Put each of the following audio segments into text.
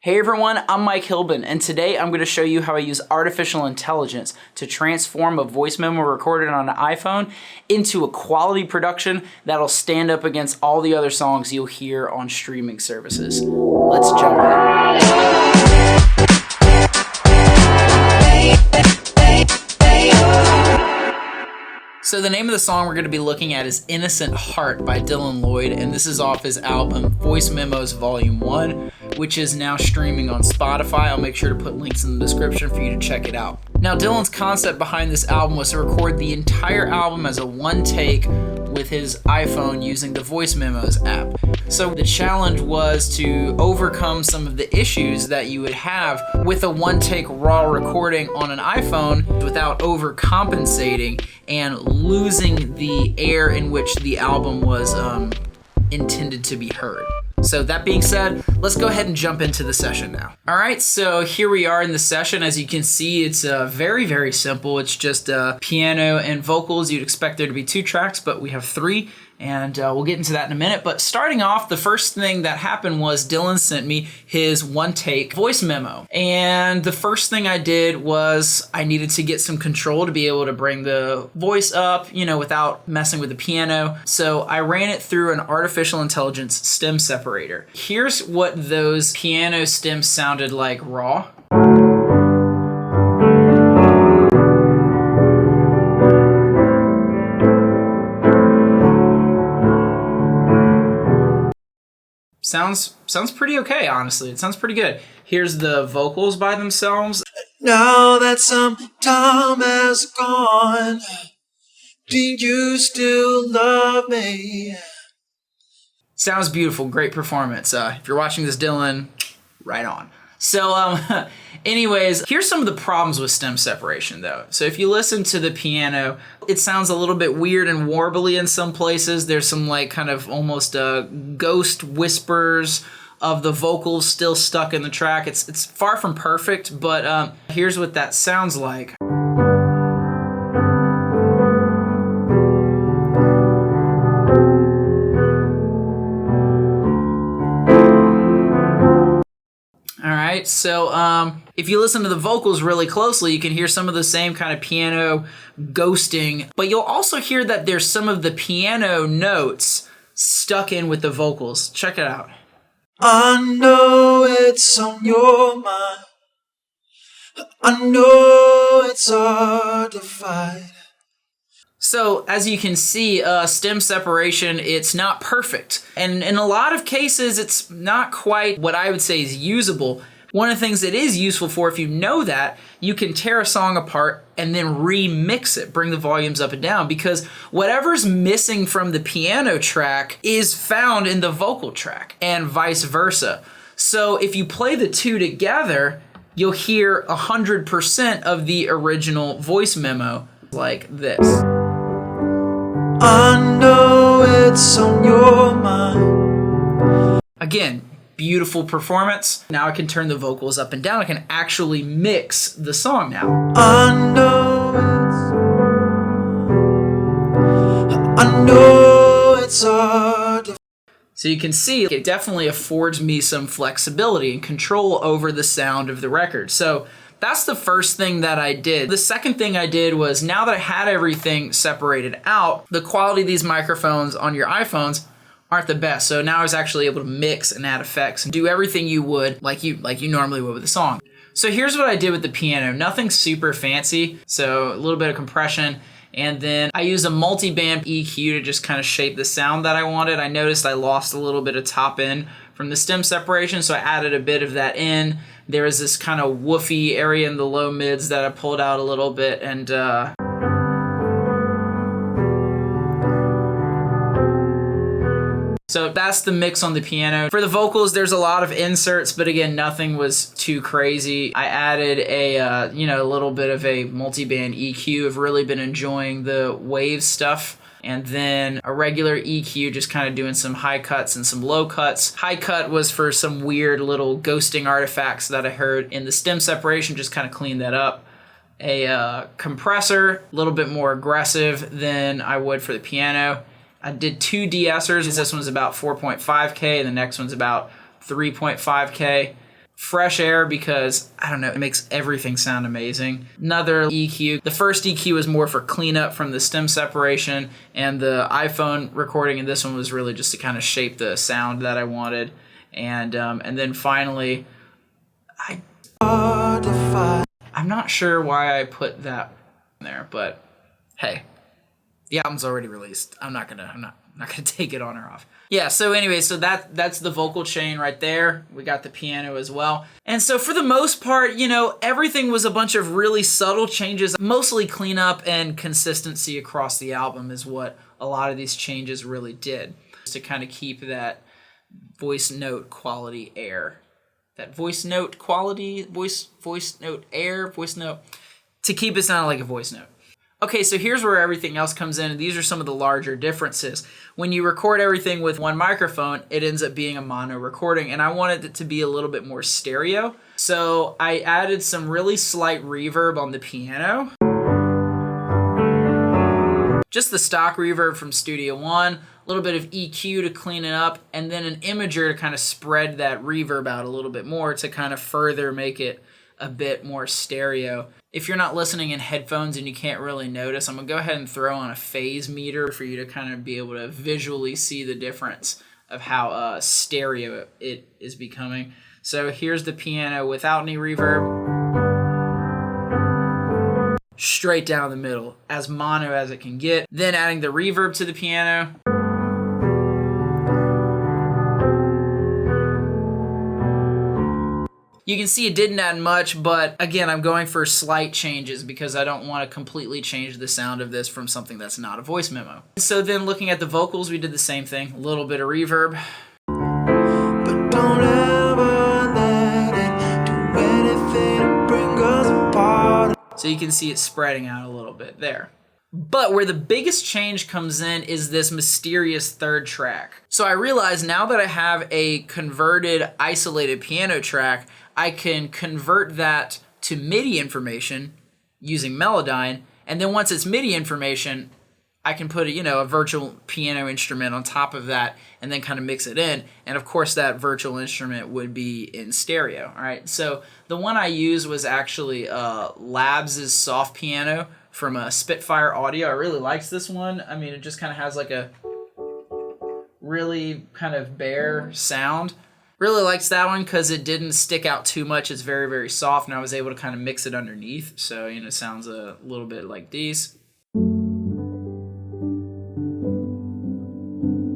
Hey everyone, I'm Mike Hilbin, and today I'm going to show you how I use artificial intelligence to transform a voice memo recorded on an iPhone into a quality production that'll stand up against all the other songs you'll hear on streaming services. Let's jump in. So the name of the song we're going to be looking at is Innocent Heart by Lloyd, and this is off his album Voice Memos Volume 1, which is now streaming on Spotify. I'll make sure to put links in the description for you to check it out. Now, Dylan's concept behind this album was to record the entire album as a one take with his iPhone using the Voice Memos app. So the challenge was to overcome some of the issues that you would have with a one-take raw recording on an iPhone without overcompensating and losing the air in which the album was intended to be heard. So that being said, let's go ahead and jump into the session now. All right, so here we are in the session. As you can see, it's very, very simple. It's just piano and vocals. You'd expect there to be 2 tracks, but we have 3. And we'll get into that in a minute. But starting off, the first thing that happened was Dylan sent me his one-take voice memo. And the first thing I did was I needed to get some control to be able to bring the voice up, without messing with the piano. So I ran it through an artificial intelligence stem separator. Here's what those piano stems sounded like raw. Sounds pretty okay, honestly. It sounds pretty good. Here's the vocals by themselves. Now that some time has gone, do you still love me? Sounds beautiful. Great performance. If you're watching this, Dylan, right on. So, anyways, here's some of the problems with stem separation, though. So if you listen to the piano, it sounds a little bit weird and warbly in some places. There's some kind of almost ghost whispers of the vocals still stuck in the track. It's far from perfect, but here's what that sounds like. So if you listen to the vocals really closely, you can hear some of the same kind of piano ghosting, but you'll also hear that there's some of the piano notes stuck in with the vocals. Check it out. I know it's on your mind. I know it's hard to fight. So as you can see, stem separation, it's not perfect. And in a lot of cases, it's not quite what I would say is usable. One of the things that is useful for, if you know that, you can tear a song apart and then remix it, bring the volumes up and down, because whatever's missing from the piano track is found in the vocal track and vice versa. So if you play the two together, you'll hear 100% of the original voice memo like this. I know it's on your mind. Again, beautiful performance. Now I can turn the vocals up and down. I can actually mix the song now. I know it's hard to... So you can see it definitely affords me some flexibility and control over the sound of the record. So that's the first thing that I did. The second thing I did was, now that I had everything separated out, the quality of these microphones on your iPhones aren't the best. So now I was actually able to mix and add effects and do everything you would like you normally would with a song. So here's what I did with the piano. Nothing super fancy. So a little bit of compression. And then I used a multi-band EQ to just kind of shape the sound that I wanted. I noticed I lost a little bit of top end from the stem separation, so I added a bit of that in. There was this kind of woofy area in the low mids that I pulled out a little bit, and so that's the mix on the piano. For the vocals, there's a lot of inserts, but again, nothing was too crazy. I added a little bit of a multi-band EQ. I've really been enjoying the wave stuff. And then a regular EQ, just kind of doing some high cuts and some low cuts. High cut was for some weird little ghosting artifacts that I heard in the stem separation, just kind of clean that up. A compressor, a little bit more aggressive than I would for the piano. I did 2 de-essers. This one's about 4.5K and the next one's about 3.5K. fresh air because, I don't know, it makes everything sound amazing. Another EQ. The first EQ was more for cleanup from the stem separation, and the iPhone recording, and this one was really just to kind of shape the sound that I wanted. And then finally, I'm not sure why I put that in there, but hey, the album's already released. I'm not gonna take it on or off. Yeah, so anyway, so that's the vocal chain right there. We got the piano as well. And so for the most part, you know, everything was a bunch of really subtle changes. Mostly cleanup and consistency across the album is what a lot of these changes really did. Just to kind of keep that voice note quality air. That voice note quality, voice note air, voice note, to keep it sounding like a voice note. Okay, so here's where everything else comes in, and these are some of the larger differences. When you record everything with one microphone, it ends up being a mono recording, and I wanted it to be a little bit more stereo. So I added some really slight reverb on the piano. Just the stock reverb from Studio One, a little bit of EQ to clean it up, and then an imager to kind of spread that reverb out a little bit more to kind of further make it a bit more stereo. If you're not listening in headphones and you can't really notice, I'm gonna go ahead and throw on a phase meter for you to kind of be able to visually see the difference of how stereo it is becoming. So here's the piano without any reverb. Straight down the middle, as mono as it can get. Then adding the reverb to the piano. You can see it didn't add much, but again, I'm going for slight changes because I don't want to completely change the sound of this from something that's not a voice memo. So then looking at the vocals, we did the same thing. A little bit of reverb. But don't ever let it do anything to bring us apart. So you can see it spreading out a little bit there. But where the biggest change comes in is this mysterious third track. So I realized now that I have a converted isolated piano track, I can convert that to MIDI information using Melodyne, and then once it's MIDI information, I can put a virtual piano instrument on top of that and then kind of mix it in. And of course that virtual instrument would be in stereo, all right? So the one I used was actually Labs' soft piano from Spitfire Audio. I really liked this one. I mean, it just kind of has like a really kind of bare sound. Really likes that one because it didn't stick out too much. It's very, very soft, and I was able to kind of mix it underneath. So, it sounds a little bit like these.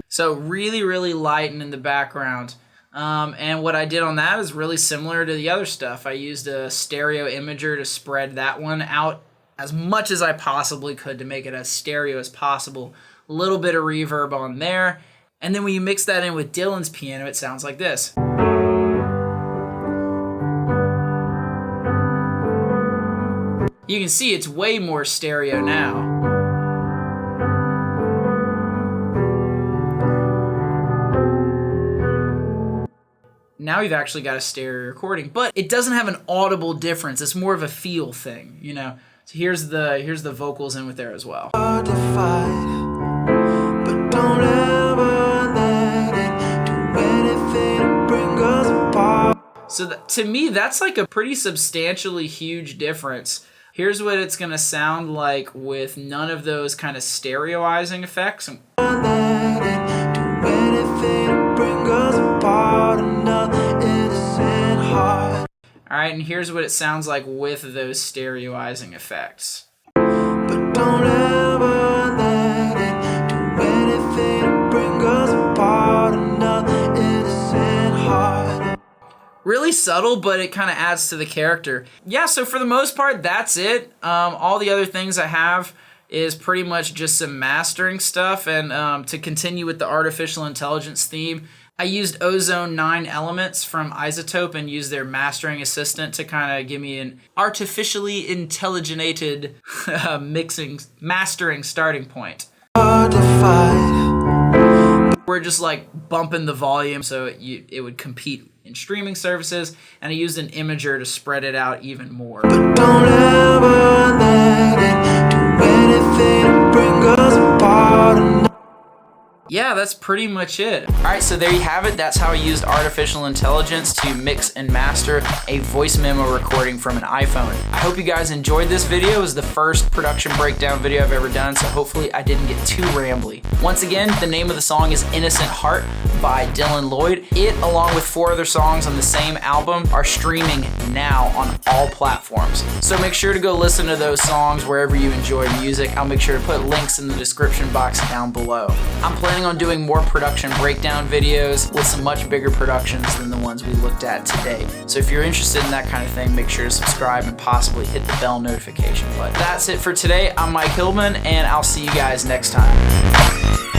So really, really light and in the background. And what I did on that is really similar to the other stuff. I used a stereo imager to spread that one out as much as I possibly could to make it as stereo as possible. A little bit of reverb on there. And then when you mix that in with Dylan's piano, it sounds like this. You can see it's way more stereo now. Now we've actually got a stereo recording, but it doesn't have an audible difference. It's more of a feel thing, So here's the vocals in with there as well. Hard to fight, but don't ever let it do anything to bring us apart. So to me, that's like a pretty substantially huge difference. Here's what it's gonna sound like with none of those kind of stereoizing effects. Let it do anything to bring us apart. Another innocent heart. All right, and here's what it sounds like with those stereoizing effects. But don't ever let it do anything to bring us apart. Another innocent heart. Really subtle, but it kind of adds to the character. Yeah, so for the most part, that's it. All the other things I have is pretty much just some mastering stuff. And to continue with the artificial intelligence theme, I used Ozone 9 Elements from Isotope and used their mastering assistant to kind of give me an artificially intelligenated mastering starting point. Hard to fight. We're just like bumping the volume so it would compete in streaming services, and I used an imager to spread it out even more. But don't ever let it do anything to bring us apart. Yeah, that's pretty much it. All right, so there you have it. That's how I used artificial intelligence to mix and master a voice memo recording from an iPhone. I hope you guys enjoyed this video. It was the first production breakdown video I've ever done, so hopefully I didn't get too rambly. Once again, the name of the song is Innocent Heart by Dylan Lloyd. It, along with 4 other songs on the same album, are streaming now on all platforms. So make sure to go listen to those songs wherever you enjoy music. I'll make sure to put links in the description box down below. I'm planning on doing more production breakdown videos with some much bigger productions than the ones we looked at today. So if you're interested in that kind of thing, make sure to subscribe and possibly hit the bell notification button. That's it for today. I'm Mike Hillman, and I'll see you guys next time.